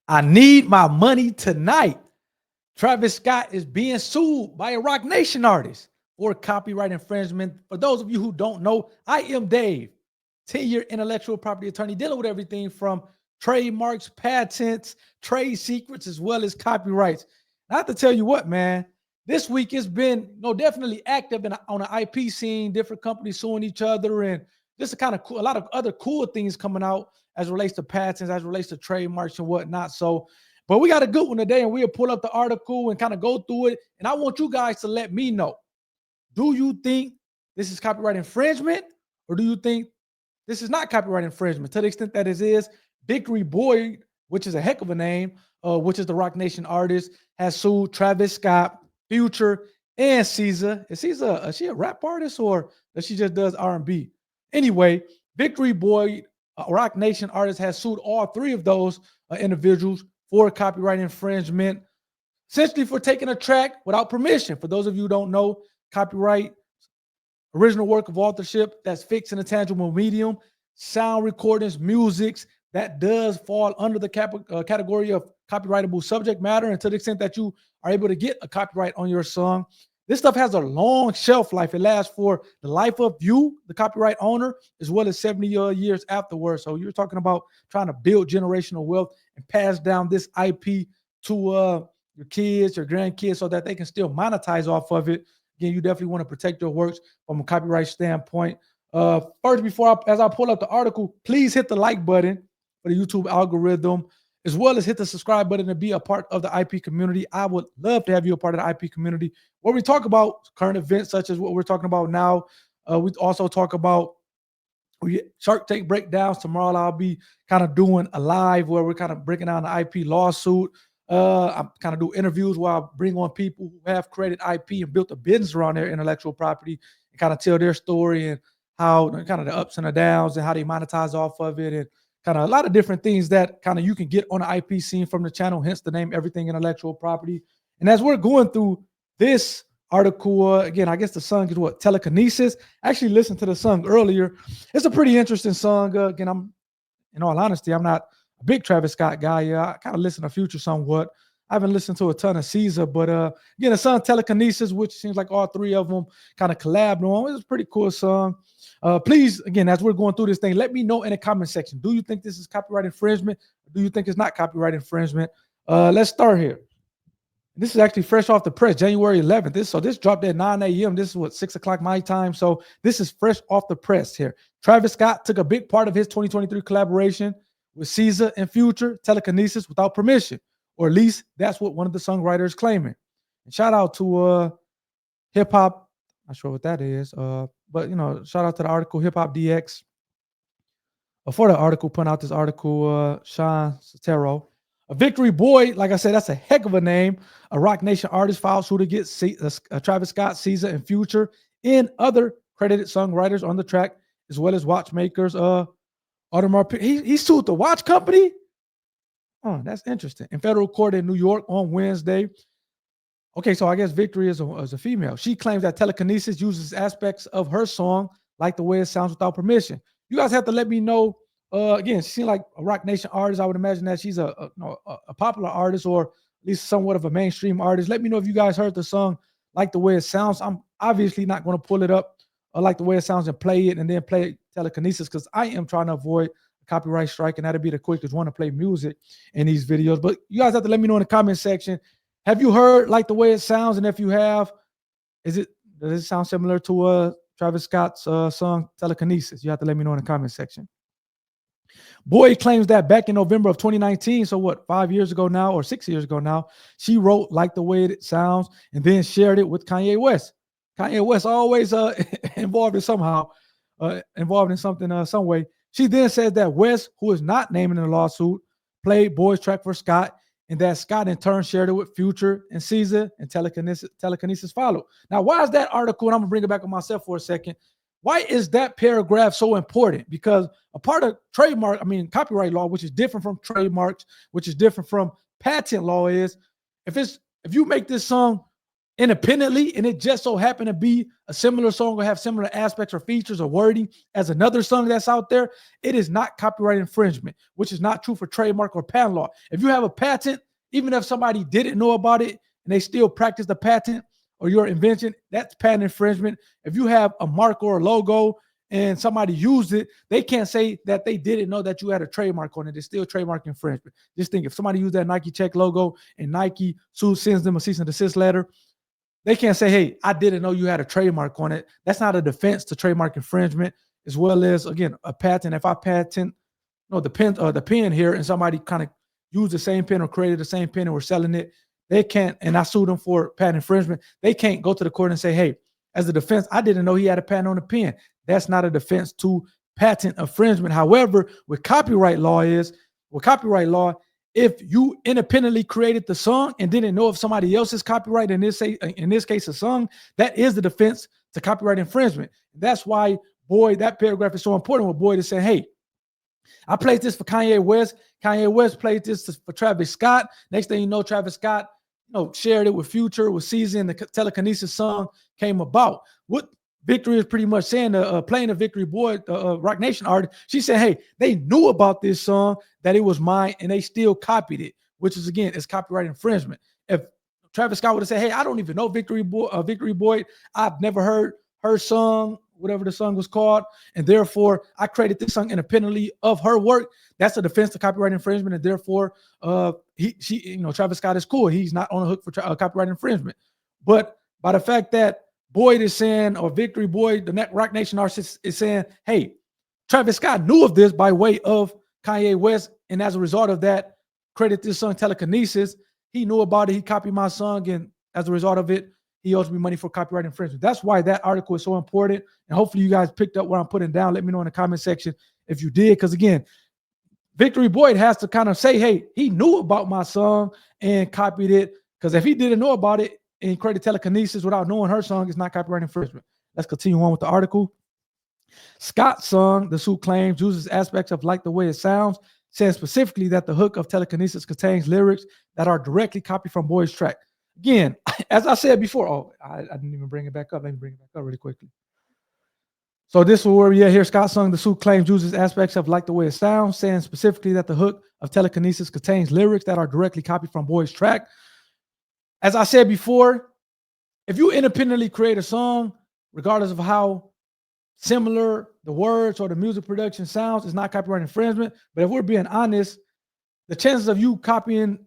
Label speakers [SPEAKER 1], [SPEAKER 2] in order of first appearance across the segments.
[SPEAKER 1] I need my money tonight. Travis Scott is being sued by a Roc Nation artist for copyright infringement. For those of you who don't know, I am Dave, 10-year intellectual property attorney dealing with everything from trademarks, patents, trade secrets, as well as copyrights. And I have to tell you what, man, this week it's been definitely active on the IP scene, different companies suing each other, and just a kind of cool, a lot of other cool things coming out as relates to patents, as relates to trademarks and whatnot. So, but we got a good one today, and we'll pull up the article and kind of go through it. And I want you guys to let me know, do you think this is copyright infringement, or do you think this is not copyright infringement? To the extent that it is, Victory Boyd, which is a heck of a name, which is the Roc Nation artist, has sued Travis Scott, Future, and Caesar. Is she a rap artist, or does she just does R&B? Anyway, Victory Boyd, a Roc Nation artist, has sued all three of those individuals for copyright infringement, essentially for taking a track without permission. For those of you who don't know, copyright, original work of authorship that's fixed in a tangible medium, sound recordings, musics, that does fall under the category of copyrightable subject matter. And to the extent that you are able to get a copyright on your song, this stuff has a long shelf life. It lasts for the life of you, the copyright owner, as well as 70 years afterwards. So you're talking about trying to build generational wealth and pass down this IP to your kids, your grandkids, so that they can still monetize off of it. Again, you definitely want to protect your works from a copyright standpoint. First, as I pull up the article, please hit the like button for the YouTube algorithm, as well as hit the subscribe button to be a part of the IP community. I would love to have you a part of the IP community, where we talk about current events such as what we're talking about now. We also talk about Shark Tank breakdowns. Tomorrow I'll be kind of doing a live where we're kind of breaking down the IP lawsuit. I kind of do interviews where I bring on people who have created IP and built a business around their intellectual property and kind of tell their story and how kind of the ups and the downs and how they monetize off of it, and kind of a lot of different things that kind of you can get on the IP scene from the channel, hence the name Everything Intellectual Property. And as we're going through this article, again, I guess the song is what? Telekinesis. I actually listened to the song earlier. It's a pretty interesting song. Again, in all honesty, I'm not a big Travis Scott guy. Yeah, I kind of listen to Future somewhat. I haven't listened to a ton of Caesar, but again, the song Telekinesis, which seems like all three of them kind of collabed on. It was a pretty cool song. Please, again, as we're going through this thing, let me know in the comment section. Do you think this is copyright infringement? Or do you think it's not copyright infringement? Let's start here. This is actually fresh off the press, January 11th. This dropped at 9 a.m. This is what, 6 o'clock my time. So this is fresh off the press here. Travis Scott took a big part of his 2023 collaboration with Caesar and Future, Telekinesis, without permission. Or at least that's what one of the songwriters claiming. And shout out to Hip Hop, not sure what that is, but shout out to the article Hip Hop DX. For the article, putting out this article, Sean Sotero. A Victory Boyd, like I said, that's a heck of a name. A Roc Nation artist filed suit against Travis Scott, Caesar, and Future, and other credited songwriters on the track, as well as watchmakers. Audemars, he sued the watch company. Oh, that's interesting. In federal court in New York on Wednesday. Okay, so I guess Victory is a female. She claims that Telekinesis uses aspects of her song, like the way it sounds, without permission. You guys have to let me know. Again, she seems like a Roc Nation artist. I would imagine that she's a popular artist, or at least somewhat of a mainstream artist. Let me know if you guys heard the song, like the way it sounds. I'm obviously not going to pull it up like the way it sounds and play it and then play Telekinesis, because I am trying to avoid a copyright strike, and that'd be the quickest one to play music in these videos. But you guys have to let me know in the comment section. Have you heard like the way it sounds? And if you have, does it sound similar to Travis Scott's song Telekinesis? You have to let me know in the comment section. Boyd claims that back in November of 2019, so what, 5 years ago now, or 6 years ago now, she wrote Like the Way It Sounds and then shared it with Kanye West. Kanye West always involved in somehow, involved in something some way. She then says that West, who is not named in the lawsuit, played Boyd's track for Scott, and that Scott in turn shared it with Future and Caesar, and Telekinesis followed. Now, why is that article, and I'm going to bring it back on myself for a second, why is that paragraph so important? Because a part of copyright law, which is different from trademarks, which is different from patent law, is if you make this song independently, and it just so happened to be a similar song or have similar aspects or features or wording as another song that's out there, it is not copyright infringement, which is not true for trademark or patent law. If you have a patent, even if somebody didn't know about it and they still practice the patent or your invention, that's patent infringement. If you have a mark or a logo and somebody used it, they can't say that they didn't know that you had a trademark on it. It's still trademark infringement. Just think, if somebody used that Nike check logo and Nike sends them a cease and desist letter, they can't say, hey, I didn't know you had a trademark on it. That's not a defense to trademark infringement, as well as, again, a patent. If I patent the pen here, and somebody kind of used the same pen or created the same pen and we're selling it, they can't, and I sued them for patent infringement, they can't go to the court and say, hey, as a defense, I didn't know he had a patent on the pen. That's not a defense to patent infringement. However, with copyright law, if you independently created the song and didn't know if somebody else's copyright, in this case a song, that is the defense to copyright infringement. That's why, Boyd, that paragraph is so important. With Boyd is saying, hey, I played this for Kanye West. Kanye West played this for Travis Scott. Next thing you know, Travis Scott shared it with Future, with Season. The Telekinesis song came about. What Victory is pretty much saying, playing the Victory Boyd, Roc Nation artist, she said, hey, they knew about this song, that it was mine, and they still copied it, which is, again, is copyright infringement. If Travis Scott would have said, hey, I don't even know Victory Boyd, I've never heard her song, whatever the song was called, and therefore I created this song independently of her work, that's a defense to copyright infringement, and therefore Travis Scott is cool. He's not on the hook for copyright infringement. But by the fact that Boyd is saying, or Victory Boyd, the Roc Nation artist, is saying, hey, Travis Scott knew of this by way of Kanye West, and as a result of that, credit this song Telekinesis. He knew about it. He copied my song, and as a result of it, he owes me money for copyright infringement. That's why that article is so important, and hopefully you guys picked up what I'm putting down. Let me know in the comment section if you did, because, again, Victory Boyd has to kind of say, hey, he knew about my song and copied it, because if he didn't know about it and created Telekinesis without knowing her song, it's not copyright infringement. Let's continue on with the article. Scott's song, the suit claims, uses aspects of Like the Way It Sounds, saying specifically that the hook of Telekinesis contains lyrics that are directly copied from Boyd's track. Again, as I said before, I didn't even bring it back up. Let me bring it back up really quickly. So this is where we are here. Scott's song, the suit claims, uses aspects of Like the Way It Sounds, saying specifically that the hook of Telekinesis contains lyrics that are directly copied from Boyd's track. As I said before, if you independently create a song, regardless of how similar the words or the music production sounds, it's not copyright infringement. But if we're being honest, the chances of you copying,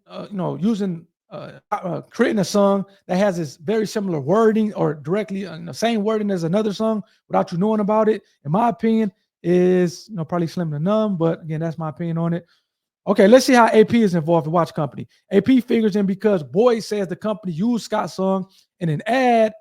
[SPEAKER 1] creating a song that has this very similar wording or directly the same wording as another song without you knowing about it, in my opinion, is probably slim to none. But again, that's my opinion on it. Okay, let's see how AP is involved in Watch Company. AP figures in because Boyd says the company used Scott's song in an ad,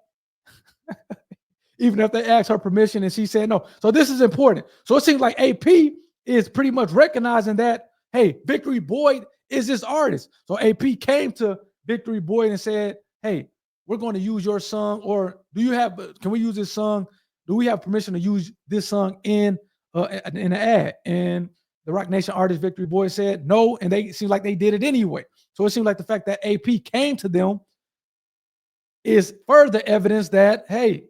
[SPEAKER 1] even if they asked her permission and she said no. So this is important. So it seems like AP is pretty much recognizing that, hey, Victory Boyd is this artist. So AP came to Victory Boyd and said, hey, we're going to use your song, or can we use this song? Do we have permission to use this song in an ad? And the Roc Nation artist Victory Boyd said no, and they seem like they did it anyway. So it seems like the fact that AP came to them is further evidence that, hey,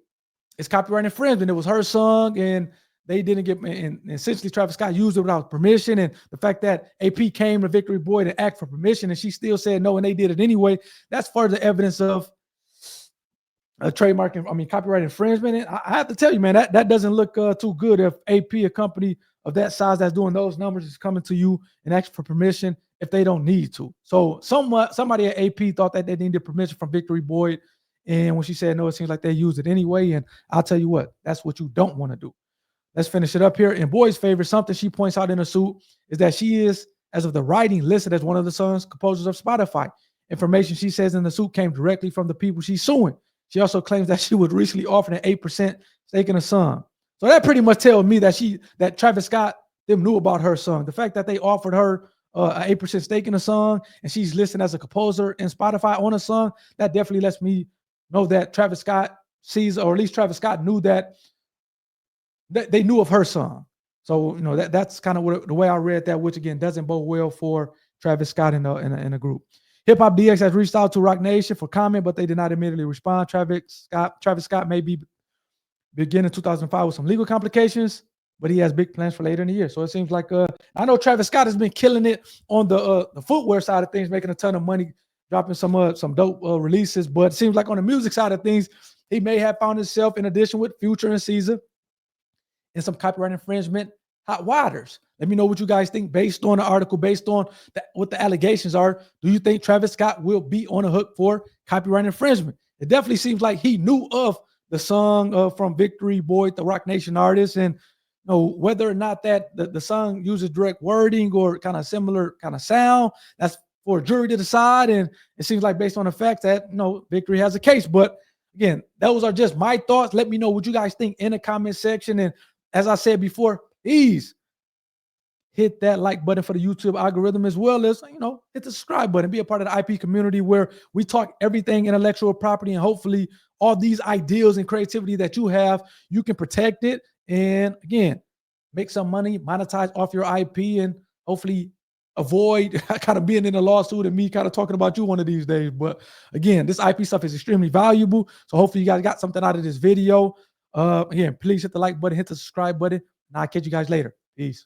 [SPEAKER 1] it's copyright infringement. It was her song, and they didn't get, and essentially Travis Scott used it without permission. And the fact that AP came to Victory Boyd and asked for permission, and she still said no, and they did it anyway, that's further evidence of a copyright infringement. And I have to tell you, man, that doesn't look too good if AP, a company of that size that's doing those numbers, is coming to you and asking for permission if they don't need to. So somebody at AP thought that they needed permission from Victory Boyd, and when she said no, it seems like they used it anyway. And I'll tell you what, that's what you don't want to do. Let's finish it up here. In Boyd's favor, something she points out in her suit is that she is, as of the writing, listed as one of the songs composers of Spotify. Information she says in the suit came directly from the people she's suing. She also claims that she was recently offered an 8% stake in a song. So that pretty much tells me that Travis Scott, them knew about her song. The fact that they offered her an 8% stake in a song and she's listed as a composer in Spotify on a song, that definitely lets me know that Travis Scott sees, or at least Travis Scott knew that they knew of her song. So, that's kind of the way I read that, which again doesn't bode well for Travis Scott in a group. Hip Hop DX has reached out to Roc Nation for comment, but they did not immediately respond. Travis Scott may be beginning 2005 with some legal complications, but he has big plans for later in the year. So it seems like I know Travis Scott has been killing it on the footwear side of things, making a ton of money, dropping some dope releases. But it seems like on the music side of things, he may have found himself, in addition with Future and Caesar, in some copyright infringement hot waters. Let me know what you guys think based on the article, based on what the allegations are. Do you think Travis Scott will be on the hook for copyright infringement? It definitely seems like he knew of the song from Victory Boyd, the Roc Nation artist, and whether or not that the song uses direct wording or kind of similar kind of sound, that's for a jury to decide. And it seems like based on the fact that Victory has a case. But again, those are just my thoughts. Let me know what you guys think in the comment section. And as I said before, please hit that like button for the YouTube algorithm, as well as, hit the subscribe button. Be a part of the IP community where we talk everything intellectual property, and hopefully all these ideals and creativity that you have, you can protect it. And again, make some money, monetize off your IP, and hopefully avoid kind of being in a lawsuit and me kind of talking about you one of these days. But again, this IP stuff is extremely valuable. So hopefully you guys got something out of this video. Again, please hit the like button, hit the subscribe button, and I'll catch you guys later. Peace.